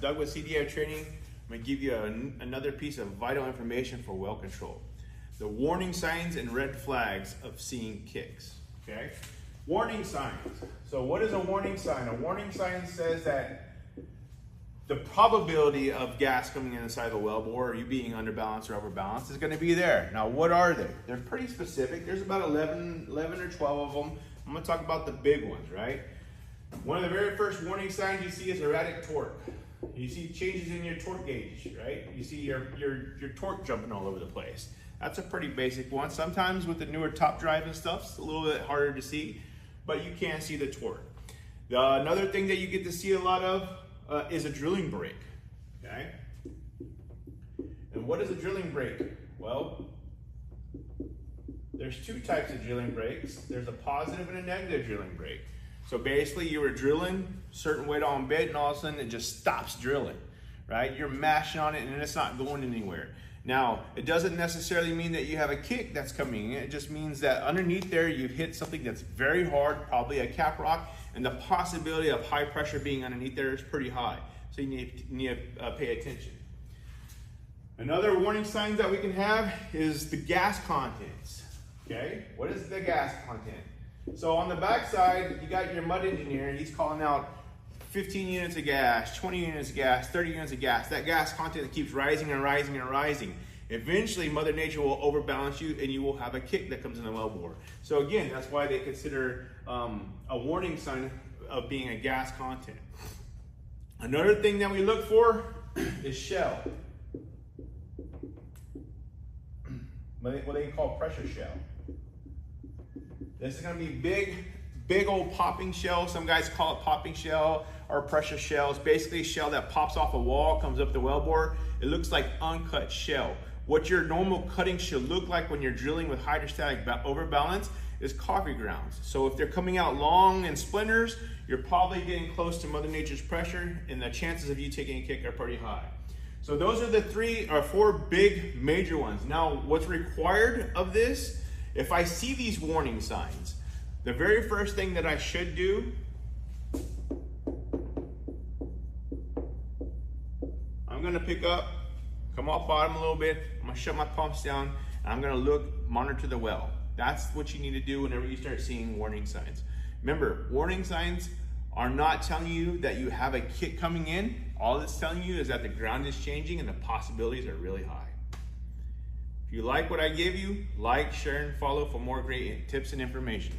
Doug with CDI Training. I'm going to give you another piece of vital information for well control. The warning signs and red flags of seeing kicks, okay? Warning signs. So what is a warning sign? A warning sign says that the probability of gas coming inside the wellbore, or you being underbalanced or overbalanced, is going to be there. Now, what are they? They're pretty specific. There's about 11 or 12 of them. I'm going to talk about the big ones, right? One of the very first warning signs you see is erratic torque. You see changes in your torque gauge, right? You see your torque jumping all over the place. That's a pretty basic one. Sometimes with the newer top drive and stuff, it's a little bit harder to see, but you can see the torque. Another thing that you get to see a lot of is a drilling brake, okay? And what is a drilling brake? Well, there's two types of drilling brakes. There's a positive and a negative drilling brake. So basically you were drilling certain weight on bit and all of a sudden it just stops drilling, right? You're mashing on it and it's not going anywhere. Now, it doesn't necessarily mean that you have a kick that's coming in. It just means that underneath there you've hit something that's very hard, probably a cap rock, and the possibility of high pressure being underneath there is pretty high. So you need to pay attention. Another warning sign that we can have is the gas contents, okay? What is the gas content? So on the back side, you got your mud engineer, and he's calling out 15 units of gas, 20 units of gas, 30 units of gas. That gas content keeps rising and rising and rising. Eventually, Mother Nature will overbalance you and you will have a kick that comes in the wellbore. So again, that's why they consider a warning sign of being a gas content. Another thing that we look for is shell. What they call pressure shell. This is going to be big old popping shell. Some guys call it popping shell or pressure shell. It's basically a shell that pops off a wall, comes up the wellbore. It looks like uncut shell. What your normal cutting should look like when you're drilling with hydrostatic overbalance is coffee grounds. So if they're coming out long and splinters, you're probably getting close to Mother Nature's pressure and the chances of you taking a kick are pretty high. So those are the 3 or 4 big major ones. Now, what's required of this? If I see these warning signs, the very first thing that I should do, I'm gonna pick up, come off bottom a little bit, I'm gonna shut my pumps down, and I'm gonna monitor the well. That's what you need to do whenever you start seeing warning signs. Remember, warning signs are not telling you that you have a kick coming in. All it's telling you is that the ground is changing and the possibilities are really high. If you like what I give you, like, share, and follow for more great tips and information.